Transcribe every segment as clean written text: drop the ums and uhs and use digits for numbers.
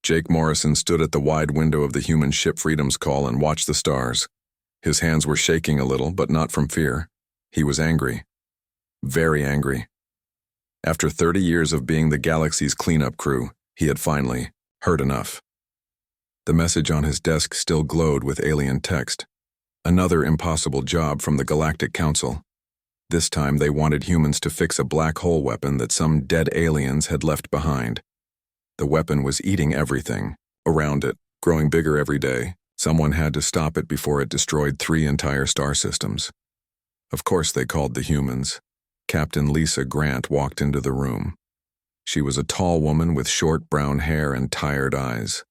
Jake Morrison stood at the wide window of the human ship Freedom's Call and watched the stars. His hands were shaking a little, but not from fear. He was angry. Very angry. After 30 years of being the galaxy's cleanup crew, he had finally heard enough. The message on his desk still glowed with alien text. Another impossible job from the Galactic Council. This time they wanted humans to fix a black hole weapon that some dead aliens had left behind. The weapon was eating everything around it, growing bigger every day. Someone had to stop it before it destroyed 3 entire star systems. Of course they called the humans. Captain Lisa Grant walked into the room. She was a tall woman with short brown hair and tired eyes.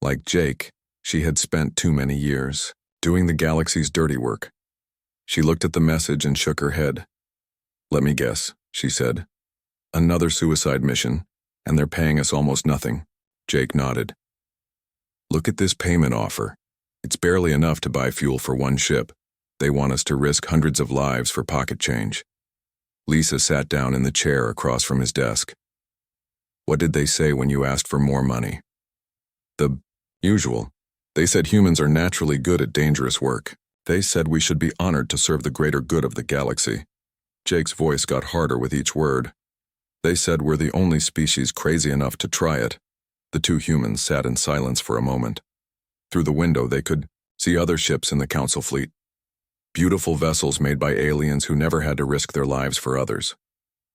Like Jake, she had spent too many years doing the galaxy's dirty work. She looked at the message and shook her head. "Let me guess," she said. "Another suicide mission, and they're paying us almost nothing." Jake nodded. "Look at this payment offer. It's barely enough to buy fuel for 1 ship. They want us to risk hundreds of lives for pocket change." Lisa sat down in the chair across from his desk. "What did they say when you asked for more money?" "The usual. They said humans are naturally good at dangerous work. They said we should be honored to serve the greater good of the galaxy." Jake's voice got harder with each word. "They said we're the only species crazy enough to try it." The 2 humans sat in silence for a moment. Through the window they could see other ships in the Council fleet. Beautiful vessels made by aliens who never had to risk their lives for others.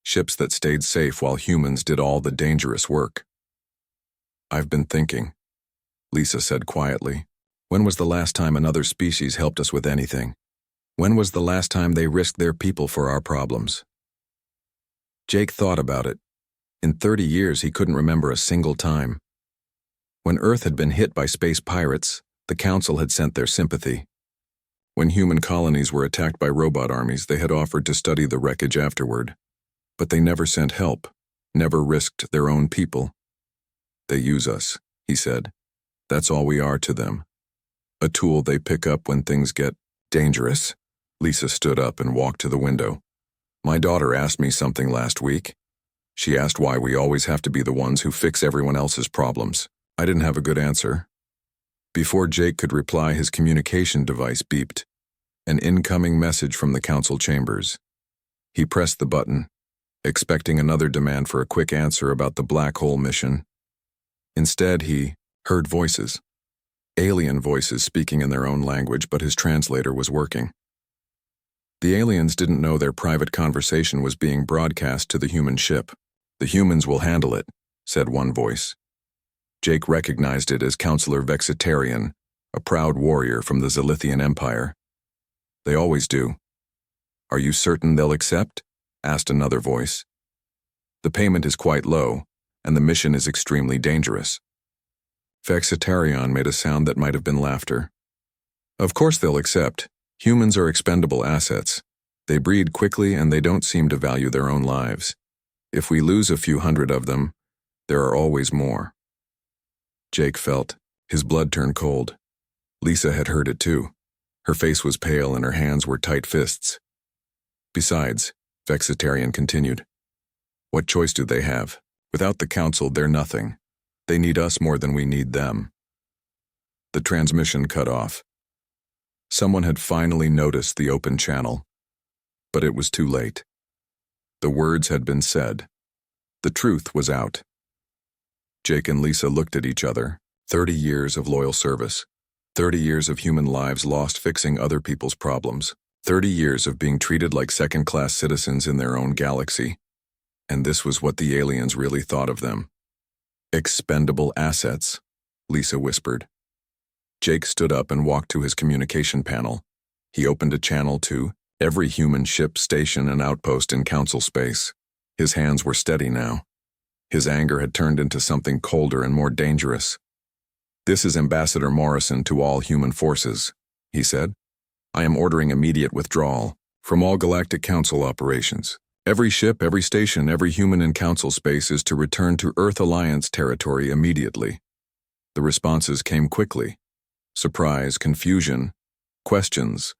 Ships that stayed safe while humans did all the dangerous work. "I've been thinking," Lisa said quietly. "When was the last time another species helped us with anything? When was the last time they risked their people for our problems?" Jake thought about it. In 30 years he couldn't remember a single time. When Earth had been hit by space pirates, the Council had sent their sympathy. When human colonies were attacked by robot armies, they had offered to study the wreckage afterward. But they never sent help, never risked their own people. "They use us," he said. "That's all we are to them. A tool they pick up when things get dangerous." Lisa stood up and walked to the window. "My daughter asked me something last week. She asked why we always have to be the ones who fix everyone else's problems. I didn't have a good answer." Before Jake could reply, his communication device beeped. An incoming message from the Council chambers. He pressed the button, expecting another demand for a quick answer about the black hole mission. Instead, he heard voices. Alien voices speaking in their own language, but his translator was working. The aliens didn't know their private conversation was being broadcast to the human ship. "The humans will handle it," said one voice. Jake recognized it as Counselor Vexitarian, a proud warrior from the Zilithian Empire. "They always do." "Are you certain they'll accept?" asked another voice. "The payment is quite low, and the mission is extremely dangerous." Vexitarian made a sound that might have been laughter. "Of course they'll accept. Humans are expendable assets. They breed quickly and they don't seem to value their own lives. If we lose a few hundred of them, there are always more." Jake felt his blood turn cold. Lisa had heard it too. Her face was pale and her hands were tight fists. "Besides," Vexitarian continued, "what choice do they have? Without the Council, they're nothing. They need us more than we need them." The transmission cut off. Someone had finally noticed the open channel, but it was too late. The words had been said. The truth was out. Jake and Lisa looked at each other. 30 years of loyal service. 30 years of human lives lost fixing other people's problems. 30 years of being treated like second-class citizens in their own galaxy. And this was what the aliens really thought of them. "Expendable assets," Lisa whispered. Jake stood up and walked to his communication panel. He opened a channel to every human ship, station, and outpost in Council space. His hands were steady now. His anger had turned into something colder and more dangerous. "This is Ambassador Morrison to all human forces," he said. "I am ordering immediate withdrawal from all Galactic Council operations. Every ship, every station, every human in Council space is to return to Earth Alliance territory immediately." The responses came quickly. Surprise, confusion, questions.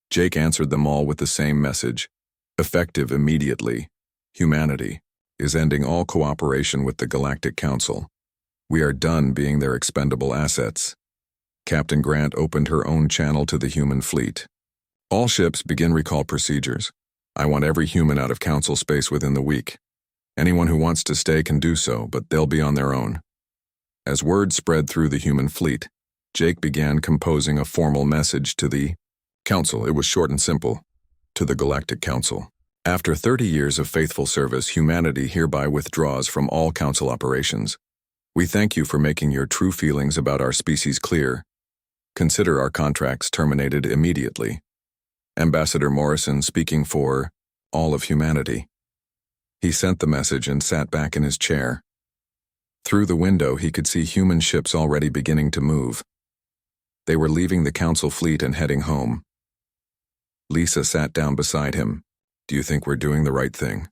Jake answered them all with the same message. Effective immediately. Humanity is ending all cooperation with the Galactic Council. We are done being their expendable assets. Captain Grant opened her own channel to the human fleet. All ships begin recall procedures. I want every human out of Council space within the week. Anyone who wants to stay can do so, but they'll be on their own. As word spread through the human fleet, Jake began composing a formal message to the Council. It was short and simple. To the Galactic Council. After 30 years of faithful service, humanity hereby withdraws from all Council operations. We thank you for making your true feelings about our species clear. Consider our contracts terminated immediately. Ambassador Morrison speaking for all of humanity. He sent the message and sat back in his chair. Through the window, he could see human ships already beginning to move. They were leaving the Council fleet and heading home. Lisa sat down beside him. Do you think we're doing the right thing?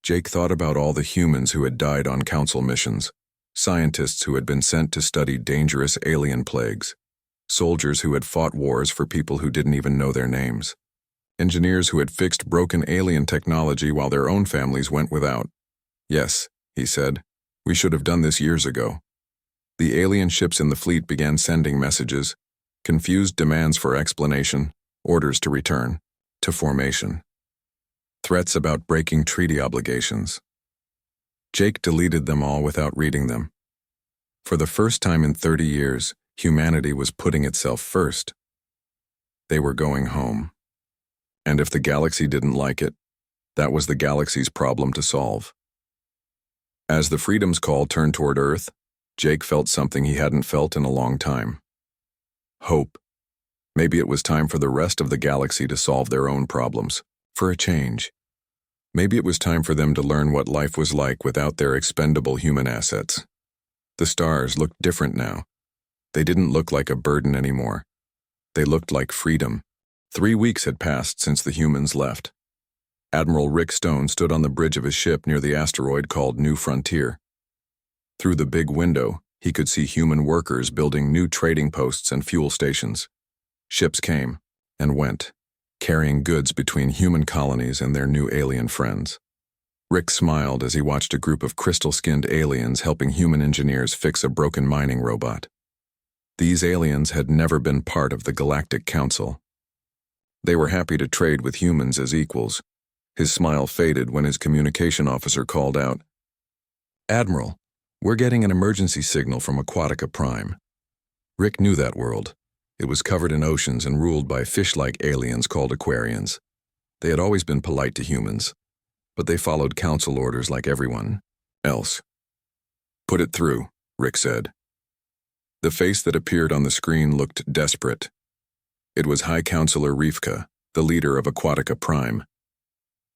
Jake thought about all the humans who had died on Council missions, scientists who had been sent to study dangerous alien plagues, soldiers who had fought wars for people who didn't even know their names, engineers who had fixed broken alien technology while their own families went without. Yes, he said, we should have done this years ago. The alien ships in the fleet began sending messages, confused demands for explanation, orders to return, to formation. Threats about breaking treaty obligations. Jake deleted them all without reading them. For the first time in 30 years, humanity was putting itself first. They were going home. And if the galaxy didn't like it, that was the galaxy's problem to solve. As the Freedom's call turned toward Earth, Jake felt something he hadn't felt in a long time. Hope. Maybe it was time for the rest of the galaxy to solve their own problems, for a change. Maybe it was time for them to learn what life was like without their expendable human assets. The stars looked different now. They didn't look like a burden anymore. They looked like freedom. 3 weeks had passed since the humans left. Admiral Rick Stone stood on the bridge of his ship near the asteroid called New Frontier. Through the big window, he could see human workers building new trading posts and fuel stations. Ships came and went, carrying goods between human colonies and their new alien friends. Rick smiled as he watched a group of crystal-skinned aliens helping human engineers fix a broken mining robot. These aliens had never been part of the Galactic Council. They were happy to trade with humans as equals. His smile faded when his communication officer called out, "Admiral, we're getting an emergency signal from Aquatica Prime." Rick knew that world. It was covered in oceans and ruled by fish-like aliens called Aquarians. They had always been polite to humans, but they followed council orders like everyone else. "Put it through," Rick said. The face that appeared on the screen looked desperate. It was High Counselor Rivka, the leader of Aquatica Prime.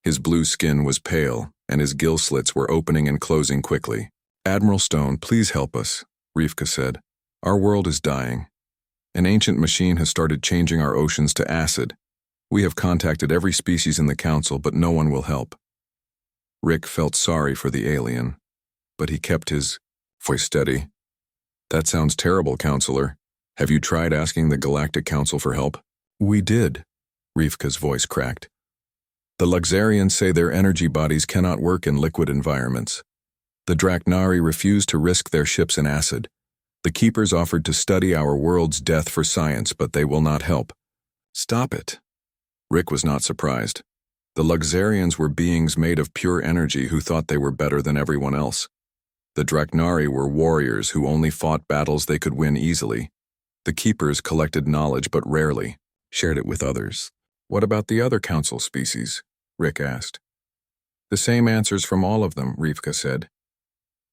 His blue skin was pale, and his gill slits were opening and closing quickly. "Admiral Stone, please help us," Rivka said. "Our world is dying. An ancient machine has started changing our oceans to acid. We have contacted every species in the Council, but no one will help." Rick felt sorry for the alien, but he kept his voice steady. "That sounds terrible, Counselor. Have you tried asking the Galactic Council for help?" "We did," Rivka's voice cracked. "The Luxarians say their energy bodies cannot work in liquid environments. The Draknari refuse to risk their ships in acid. The Keepers offered to study our world's death for science, but they will not help." "Stop it." Rick was not surprised. The Luxarians were beings made of pure energy who thought they were better than everyone else. The Draknari were warriors who only fought battles they could win easily. The Keepers collected knowledge but rarely shared it with others. "What about the other Council species?" Rick asked. "The same answers from all of them," Rivka said.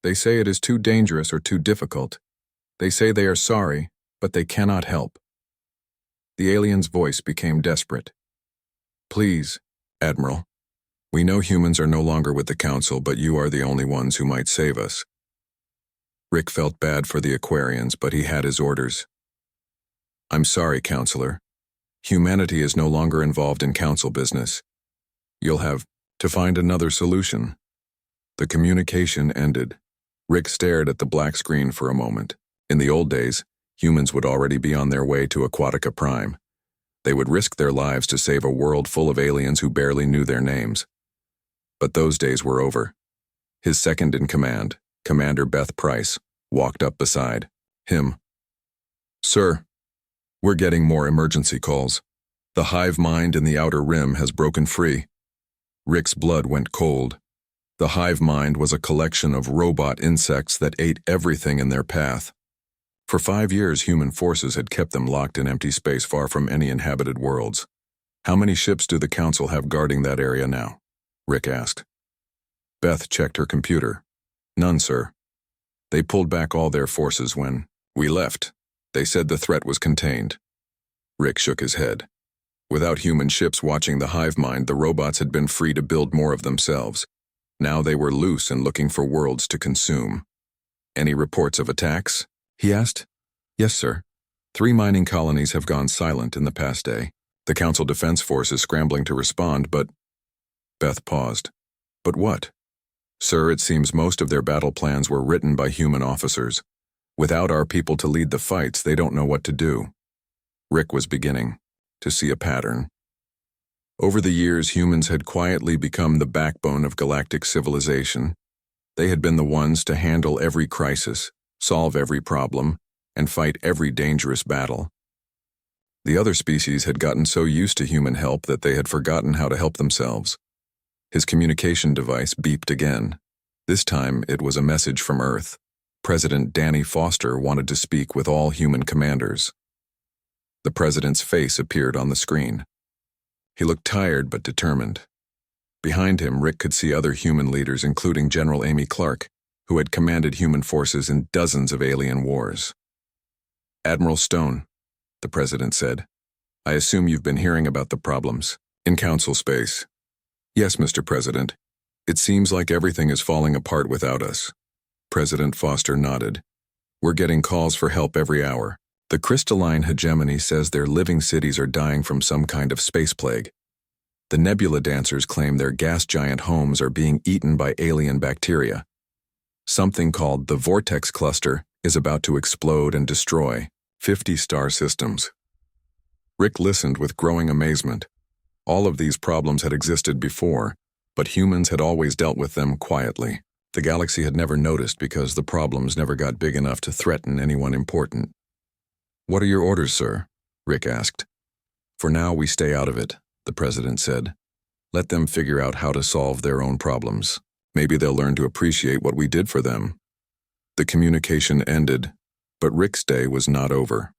"They say it is too dangerous or too difficult. They say they are sorry, but they cannot help." The alien's voice became desperate. "Please, Admiral. We know humans are no longer with the Council, but you are the only ones who might save us." Rick felt bad for the Aquarians, but he had his orders. "I'm sorry, Counselor. Humanity is no longer involved in Council business. You'll have to find another solution." The communication ended. Rick stared at the black screen for a moment. In the old days, humans would already be on their way to Aquatica Prime. They would risk their lives to save a world full of aliens who barely knew their names. But those days were over. His second in command, Commander Beth Price, walked up beside him. "Sir, we're getting more emergency calls. The hive mind in the outer rim has broken free." Rick's blood went cold. The hive mind was a collection of robot insects that ate everything in their path. For 5 years, human forces had kept them locked in empty space far from any inhabited worlds. "How many ships do the Council have guarding that area now?" Rick asked. Beth checked her computer. "None, sir. They pulled back all their forces when we left. They said the threat was contained." Rick shook his head. Without human ships watching the hive mind, the robots had been free to build more of themselves. Now they were loose and looking for worlds to consume. "Any reports of attacks?" he asked. "Yes, sir. 3 mining colonies have gone silent in the past day. The Council Defense Force is scrambling to respond, but—" Beth paused. "But what?" "Sir, it seems most of their battle plans were written by human officers. Without our people to lead the fights, they don't know what to do." Rick was beginning to see a pattern. Over the years, humans had quietly become the backbone of galactic civilization. They had been the ones to handle every crisis, solve every problem, and fight every dangerous battle. The other species had gotten so used to human help that they had forgotten how to help themselves. His communication device beeped again. This time, it was a message from Earth. President Danny Foster wanted to speak with all human commanders. The president's face appeared on the screen. He looked tired but determined. Behind him, Rick could see other human leaders, including General Amy Clark, who had commanded human forces in dozens of alien wars. "Admiral Stone," the president said, "I assume you've been hearing about the problems in Council space." "Yes, Mr. President. It seems like everything is falling apart without us." President Foster nodded. "We're getting calls for help every hour. The crystalline hegemony says their living cities are dying from some kind of space plague. The nebula dancers claim their gas giant homes are being eaten by alien bacteria. Something called the Vortex Cluster is about to explode and destroy 50 star systems." Rick listened with growing amazement. All of these problems had existed before, but humans had always dealt with them quietly. The galaxy had never noticed because the problems never got big enough to threaten anyone important. "What are your orders, sir?" Rick asked. "For now, we stay out of it," the president said. "Let them figure out how to solve their own problems. Maybe they'll learn to appreciate what we did for them." The communication ended, but Rick's day was not over.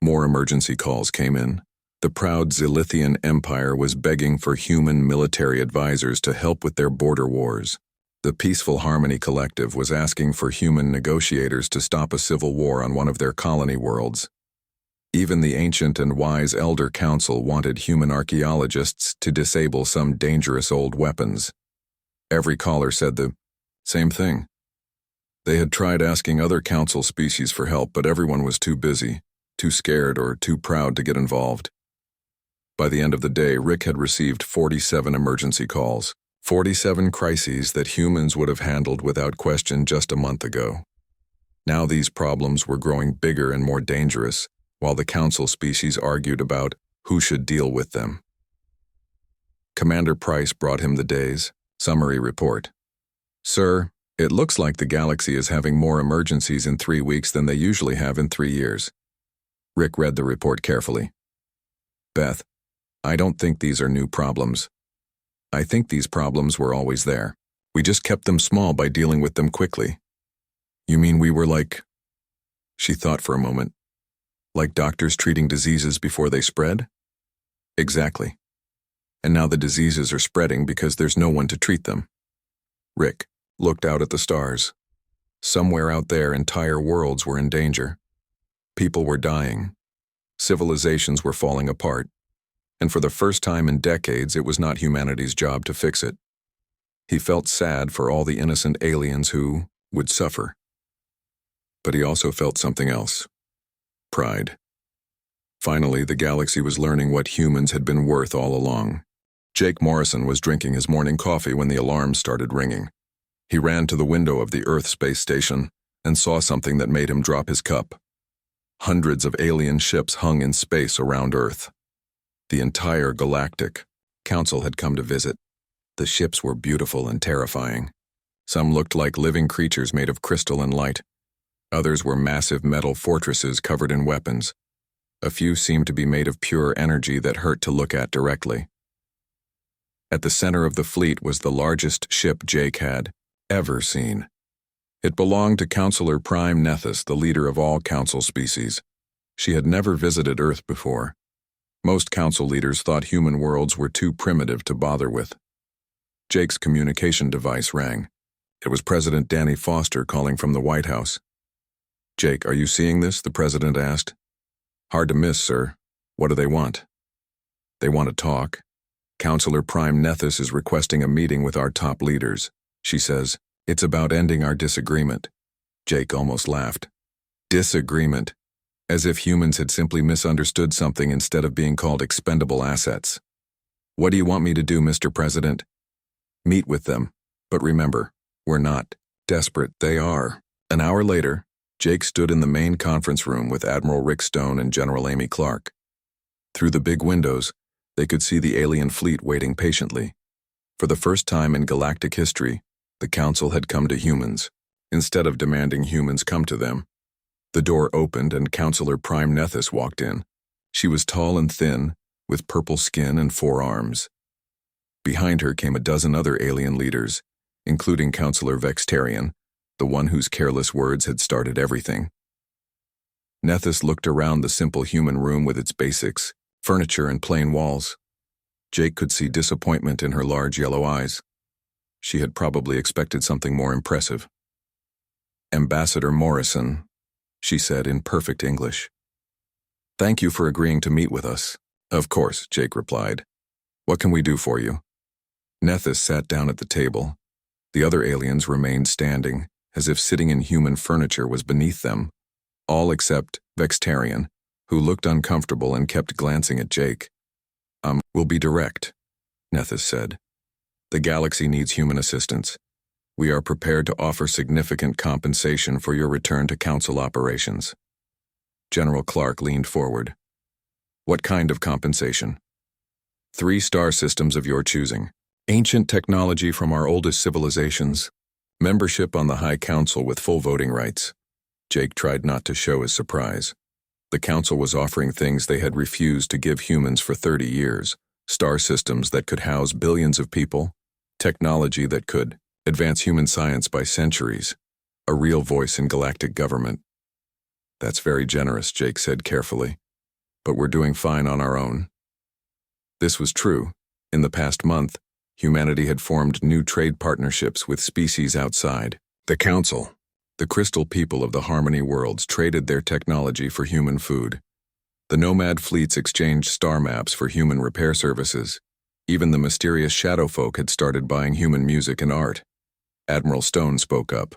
More emergency calls came in. The proud Zilithian Empire was begging for human military advisors to help with their border wars. The Peaceful Harmony Collective was asking for human negotiators to stop a civil war on one of their colony worlds. Even the ancient and wise Elder Council wanted human archaeologists to disable some dangerous old weapons. Every caller said the same thing. They had tried asking other council species for help, but everyone was too busy, too scared, or too proud to get involved. By the end of the day, Rick had received 47 emergency calls. 47 crises that humans would have handled without question just a month ago. Now these problems were growing bigger and more dangerous, while the council species argued about who should deal with them. Commander Price brought him the day's summary report. "Sir, it looks like the galaxy is having more emergencies in 3 weeks than they usually have in 3 years." Rick read the report carefully. "Beth, I don't think these are new problems. I think these problems were always there. We just kept them small by dealing with them quickly." "You mean we were like—" She thought for a moment. "Like doctors treating diseases before they spread?" "Exactly. And now the diseases are spreading because there's no one to treat them." Rick looked out at the stars. Somewhere out there, entire worlds were in danger. People were dying. Civilizations were falling apart. And for the first time in decades, it was not humanity's job to fix it. He felt sad for all the innocent aliens who would suffer. But he also felt something else. Pride. Finally, the galaxy was learning what humans had been worth all along. Jake Morrison was drinking his morning coffee when the alarm started ringing. He ran to the window of the Earth space station and saw something that made him drop his cup. Hundreds of alien ships hung in space around Earth. The entire Galactic Council had come to visit. The ships were beautiful and terrifying. Some looked like living creatures made of crystal and light. Others were massive metal fortresses covered in weapons. A few seemed to be made of pure energy that hurt to look at directly. At the center of the fleet was the largest ship Jake had ever seen. It belonged to Counselor Prime Nethys, the leader of all Council species. She had never visited Earth before. Most Council leaders thought human worlds were too primitive to bother with. Jake's communication device rang. It was President Danny Foster calling from the White House. "Jake, are you seeing this?" the president asked. "Hard to miss, sir. What do they want?" "They want to talk. Counselor Prime Nethys is requesting a meeting with our top leaders. She says, it's about ending our disagreement." Jake almost laughed. Disagreement. As if humans had simply misunderstood something instead of being called expendable assets. "What do you want me to do, Mr. President?" "Meet with them. But remember, we're not desperate. They are." An hour later, Jake stood in the main conference room with Admiral Rick Stone and General Amy Clark. Through the big windows, they could see the alien fleet waiting patiently. For the first time in galactic history, the Council had come to humans, instead of demanding humans come to them. The door opened and Counselor Prime Nethys walked in. She was tall and thin, with purple skin and 4 arms. Behind her came a dozen other alien leaders, including Counselor Vextarian, the one whose careless words had started everything. Nethys looked around the simple human room with its basics, furniture and plain walls. Jake could see disappointment in her large yellow eyes. She had probably expected something more impressive. "Ambassador Morrison," she said in perfect English. "Thank you for agreeing to meet with us." "Of course," Jake replied. "What can we do for you?" Nethys sat down at the table. The other aliens remained standing, as if sitting in human furniture was beneath them, all except Vextarian, who looked uncomfortable and kept glancing at Jake. We'll be direct," Nethys said. "The galaxy needs human assistance. We are prepared to offer significant compensation for your return to Council operations." General Clark leaned forward. "What kind of compensation?" 3 star systems of your choosing. Ancient technology from our oldest civilizations. Membership on the High Council with full voting rights." Jake tried not to show his surprise. The Council was offering things they had refused to give humans for 30 years. Star systems that could house billions of people. Technology that could advance human science by centuries. A real voice in galactic government. "That's very generous," Jake said carefully. "But we're doing fine on our own." This was true. In the past month, humanity had formed new trade partnerships with species outside. The Council, the crystal people of the Harmony worlds, traded their technology for human food. The nomad fleets exchanged star maps for human repair services. Even the mysterious shadow folk had started buying human music and art. Admiral Stone spoke up.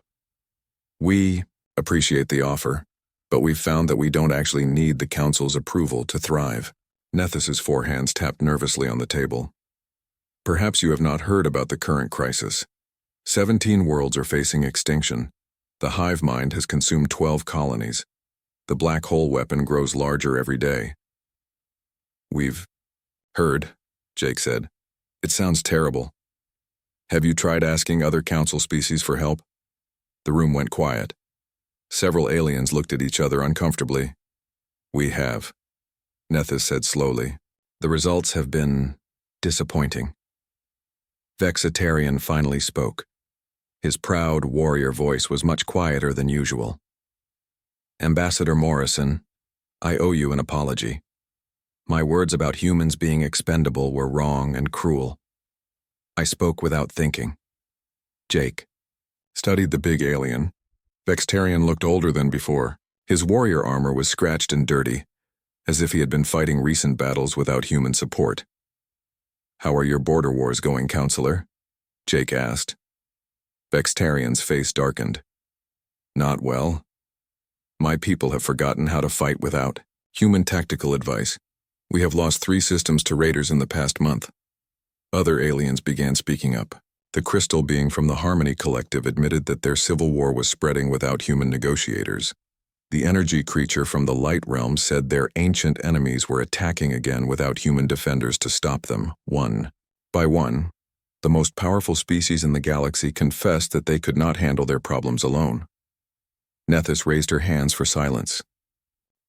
"We appreciate the offer, but we've found that we don't actually need the Council's approval to thrive." Nethys's 4 hands tapped nervously on the table. "Perhaps you have not heard about the current crisis. 17 worlds are facing extinction. The hive mind has consumed 12 colonies. The black hole weapon grows larger every day." "We've heard," Jake said. "It sounds terrible. Have you tried asking other Council species for help?" The room went quiet. Several aliens looked at each other uncomfortably. "We have," Nethys said slowly. "The results have been disappointing." Vexitarian finally spoke. His proud warrior voice was much quieter than usual. "Ambassador Morrison, I owe you an apology. My words about humans being expendable were wrong and cruel. I spoke without thinking." Jake studied the big alien. Vextarian looked older than before. His warrior armor was scratched and dirty, as if he had been fighting recent battles without human support. "How are your border wars going, Counselor?" Jake asked. Vextarian's face darkened. "Not well. My people have forgotten how to fight without human tactical advice. We have lost 3 systems to raiders in the past month." Other aliens began speaking up. The crystal being from the Harmony Collective admitted that their civil war was spreading without human negotiators. The energy creature from the Light Realm said their ancient enemies were attacking again without human defenders to stop them. One by one, the most powerful species in the galaxy confessed that they could not handle their problems alone. Nethys raised her hands for silence.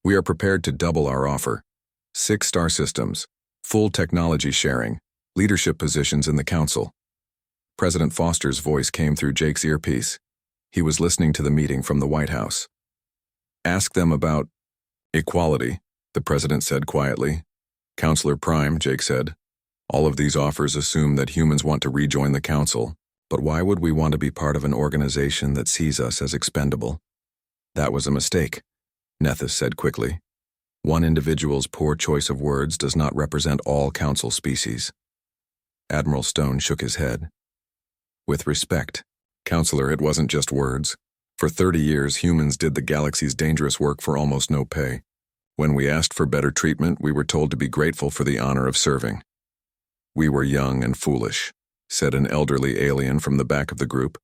We are prepared to double our offer. 6 star systems, full technology sharing, leadership positions in the council. President Foster's voice came through Jake's earpiece. He was listening to the meeting from the White House. Ask them about equality, the president said quietly. Counselor Prime, Jake said. All of these offers assume that humans want to rejoin the council, but why would we want to be part of an organization that sees us as expendable? That was a mistake, Nethys said quickly. One individual's poor choice of words does not represent all council species. Admiral Stone shook his head. With respect, Counselor, it wasn't just words. For 30 years, humans did the galaxy's dangerous work for almost no pay. When we asked for better treatment, we were told to be grateful for the honor of serving. We were young and foolish, said an elderly alien from the back of the group.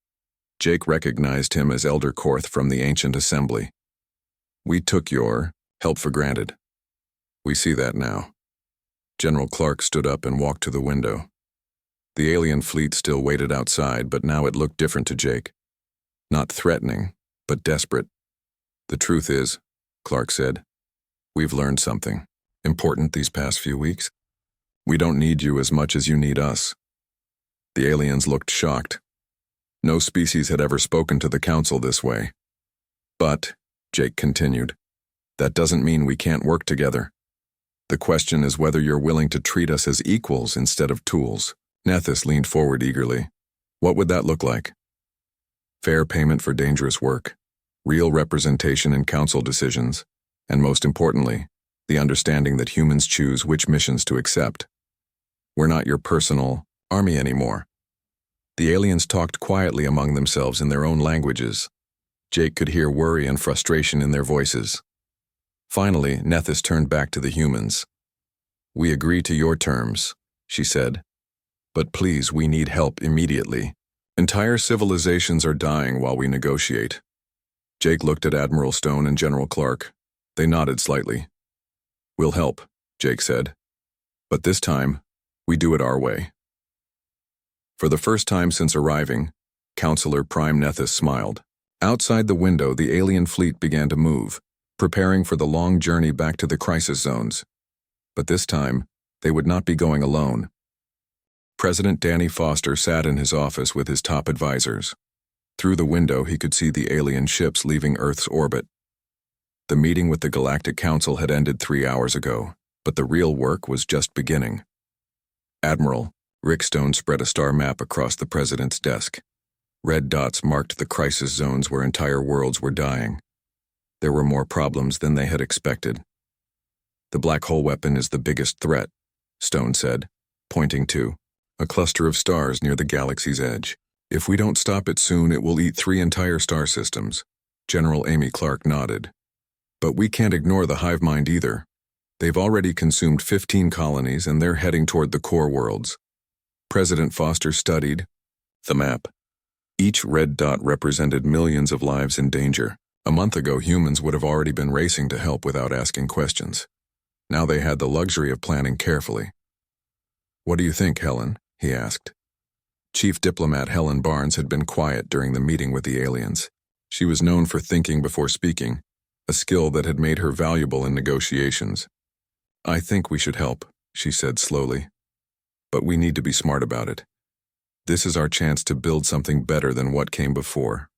Jake recognized him as Elder Korth from the Ancient Assembly. We took your help for granted. We see that now. General Clark stood up and walked to the window. The alien fleet still waited outside, but now it looked different to Jake. Not threatening, but desperate. The truth is, Clark said, we've learned something important these past few weeks. We don't need you as much as you need us. The aliens looked shocked. No species had ever spoken to the council this way. But, Jake continued, that doesn't mean we can't work together. The question is whether you're willing to treat us as equals instead of tools. Nethys leaned forward eagerly. What would that look like? Fair payment for dangerous work, real representation in council decisions, and most importantly, the understanding that humans choose which missions to accept. We're not your personal army anymore. The aliens talked quietly among themselves in their own languages. Jake could hear worry and frustration in their voices. Finally, Nethys turned back to the humans. We agree to your terms, she said. But please, we need help immediately. Entire civilizations are dying while we negotiate. Jake looked at Admiral Stone and General Clark. They nodded slightly. We'll help, Jake said. But this time, we do it our way. For the first time since arriving, Counselor Prime Nethys smiled. Outside the window, the alien fleet began to move, preparing for the long journey back to the crisis zones. But this time, they would not be going alone. President Danny Foster sat in his office with his top advisors. Through the window, he could see the alien ships leaving Earth's orbit. The meeting with the Galactic Council had ended 3 hours ago, but the real work was just beginning. Admiral Rick Stone spread a star map across the president's desk. Red dots marked the crisis zones where entire worlds were dying. There were more problems than they had expected. The black hole weapon is the biggest threat, Stone said, pointing to a cluster of stars near the galaxy's edge. If we don't stop it soon, it will eat 3 entire star systems. General Amy Clark nodded. But we can't ignore the hive mind either. They've already consumed 15 colonies and they're heading toward the core worlds. President Foster studied the map. Each red dot represented millions of lives in danger. A month ago, humans would have already been racing to help without asking questions. Now they had the luxury of planning carefully. What do you think, Helen? He asked. Chief Diplomat Helen Barnes had been quiet during the meeting with the aliens. She was known for thinking before speaking, a skill that had made her valuable in negotiations. I think we should help, she said slowly. But we need to be smart about it. This is our chance to build something better than what came before.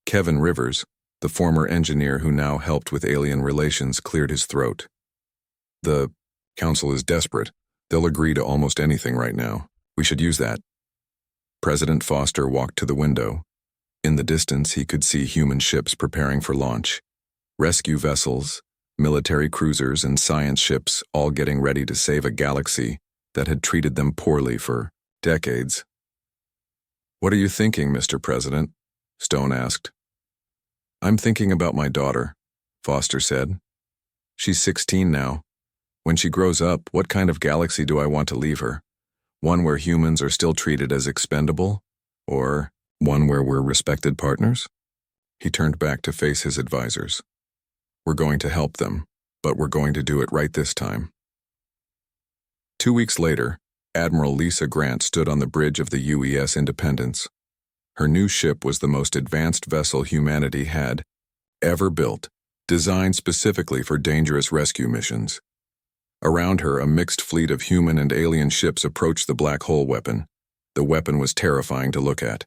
Kevin Rivers, the former engineer who now helped with alien relations, cleared his throat. The council is desperate. They'll agree to almost anything right now. We should use that. President Foster walked to the window. In the distance, he could see human ships preparing for launch. Rescue vessels, military cruisers, and science ships all getting ready to save a galaxy that had treated them poorly for decades. What are you thinking, Mr. President? Stone asked. I'm thinking about my daughter, Foster said. She's 16 now. When she grows up, what kind of galaxy do I want to leave her? One where humans are still treated as expendable? Or one where we're respected partners? He turned back to face his advisors. We're going to help them, but we're going to do it right this time. 2 weeks later, Admiral Lisa Grant stood on the bridge of the UES Independence. Her new ship was the most advanced vessel humanity had ever built, designed specifically for dangerous rescue missions. Around her, a mixed fleet of human and alien ships approached the black hole weapon. The weapon was terrifying to look at.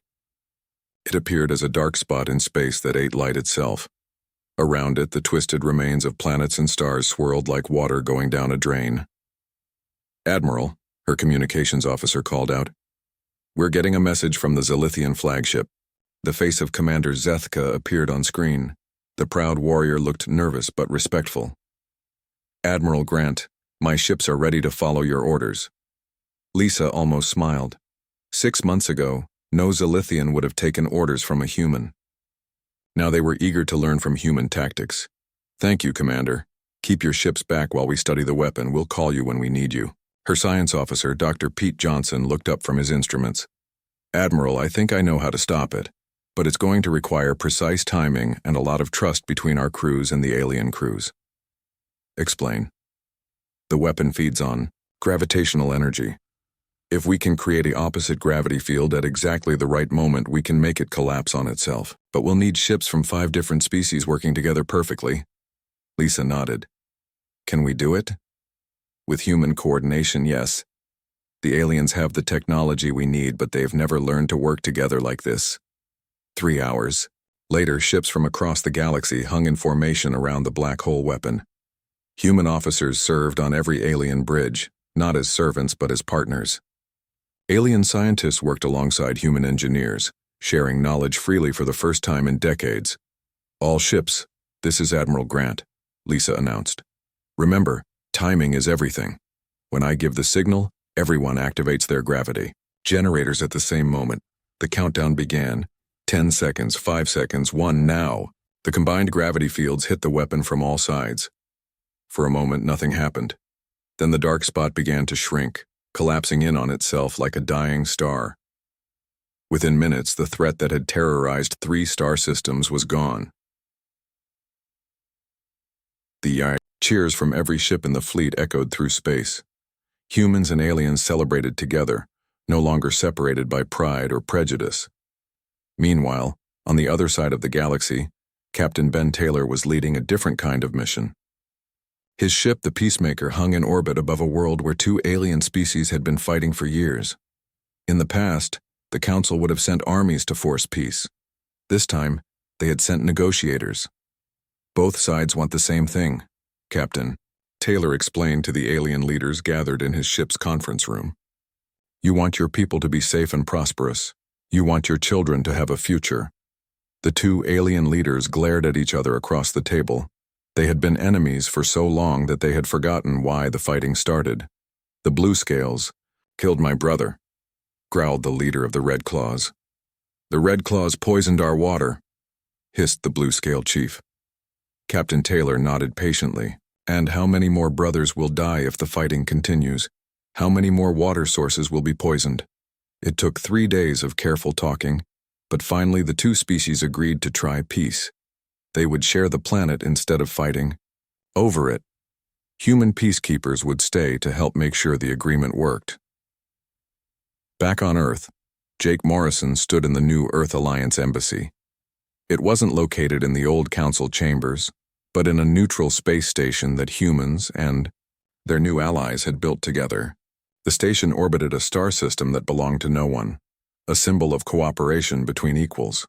It appeared as a dark spot in space that ate light itself. Around it, the twisted remains of planets and stars swirled like water going down a drain. "Admiral," her communications officer called out, "we're getting a message from the Zilithian flagship." The face of Commander Zethka appeared on screen. The proud warrior looked nervous but respectful. "Admiral Grant, my ships are ready to follow your orders." Lisa almost smiled. 6 months ago, no Zilithian would have taken orders from a human. Now they were eager to learn from human tactics. "Thank you, Commander. Keep your ships back while we study the weapon. We'll call you when we need you." Her science officer, Dr. Pete Johnson, looked up from his instruments. "Admiral, I think I know how to stop it, but it's going to require precise timing and a lot of trust between our crews and the alien crews." "Explain." "The weapon feeds on gravitational energy. If we can create an opposite gravity field at exactly the right moment, we can make it collapse on itself. But we'll need ships from 5 different species working together perfectly." Lisa nodded. "Can we do it?" "With human coordination, yes. The aliens have the technology we need, but they've never learned to work together like this." 3 hours later, ships from across the galaxy hung in formation around the black hole weapon. Human officers served on every alien bridge, not as servants but as partners. Alien scientists worked alongside human engineers, sharing knowledge freely for the first time in decades. "All ships, this is Admiral Grant," Lisa announced. "Remember, timing is everything. When I give the signal, everyone activates their gravity generators at the same moment." The countdown began. 10 seconds, 5 seconds, 1 now. The combined gravity fields hit the weapon from all sides. For a moment, nothing happened. Then the dark spot began to shrink, collapsing in on itself like a dying star. Within minutes, the threat that had terrorized 3 star systems was gone. The cheers from every ship in the fleet echoed through space. Humans and aliens celebrated together, no longer separated by pride or prejudice. Meanwhile, on the other side of the galaxy, Captain Ben Taylor was leading a different kind of mission. His ship, the Peacemaker, hung in orbit above a world where 2 alien species had been fighting for years. In the past, the Council would have sent armies to force peace. This time, they had sent negotiators. "Both sides want the same thing, Captain," Taylor explained to the alien leaders gathered in his ship's conference room. "You want your people to be safe and prosperous. You want your children to have a future." The 2 alien leaders glared at each other across the table. They had been enemies for so long that they had forgotten why the fighting started. "The Blue Scales killed my brother," growled the leader of the Red Claws. "The Red Claws poisoned our water," hissed the Blue Scale chief. Captain Taylor nodded patiently. "And how many more brothers will die if the fighting continues? How many more water sources will be poisoned?" It took 3 days of careful talking, but finally the 2 species agreed to try peace. They would share the planet instead of fighting over it. Human peacekeepers would stay to help make sure the agreement worked. Back on Earth, Jake Morrison stood in the new Earth Alliance embassy. It wasn't located in the old council chambers, but in a neutral space station that humans and their new allies had built together. The station orbited a star system that belonged to no one, a symbol of cooperation between equals.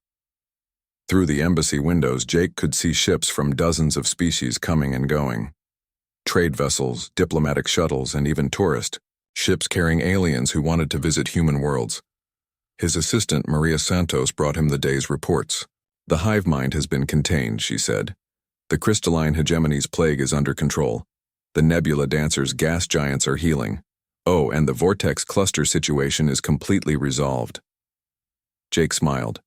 Through the embassy windows, Jake could see ships from dozens of species coming and going. Trade vessels, diplomatic shuttles, and even tourist ships carrying aliens who wanted to visit human worlds. His assistant, Maria Santos, brought him the day's reports. "The hive mind has been contained," she said. "The crystalline hegemony's plague is under control. The nebula dancers' gas giants are healing. Oh, and the vortex cluster situation is completely resolved." Jake smiled.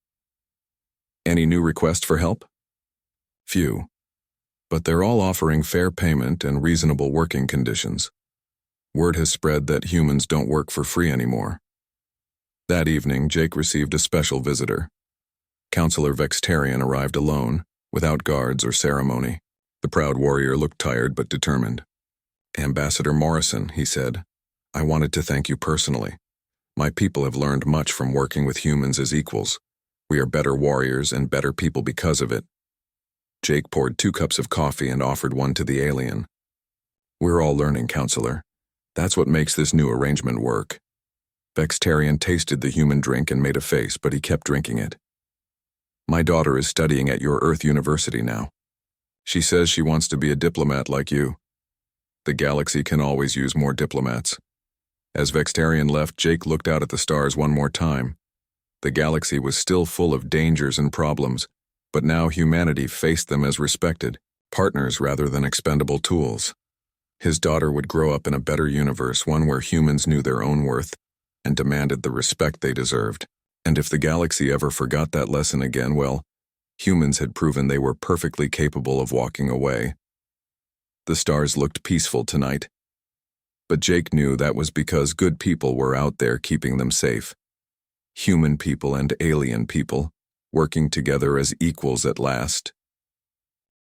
"Any new requests for help?" "Few. But they're all offering fair payment and reasonable working conditions. Word has spread that humans don't work for free anymore." That evening, Jake received a special visitor. Counselor Vextarian arrived alone, without guards or ceremony. The proud warrior looked tired but determined. "Ambassador Morrison," he said, "I wanted to thank you personally. My people have learned much from working with humans as equals. We are better warriors and better people because of it. Jake poured 2 cups of coffee and offered one to the alien. We're all learning, counselor. That's what makes this new arrangement work. Vextarian tasted the human drink and made a face, but he kept drinking it. My daughter is studying at your Earth University now. She says she wants to be a diplomat like you. The galaxy can always use more diplomats. As Vextarian left, Jake looked out at the stars one more time. The galaxy was still full of dangers and problems, but now humanity faced them as respected, partners rather than expendable tools. His daughter would grow up in a better universe, one where humans knew their own worth and demanded the respect they deserved. And if the galaxy ever forgot that lesson again, well, humans had proven they were perfectly capable of walking away. The stars looked peaceful tonight, but Jake knew that was because good people were out there keeping them safe. Human people and alien people, working together as equals at last.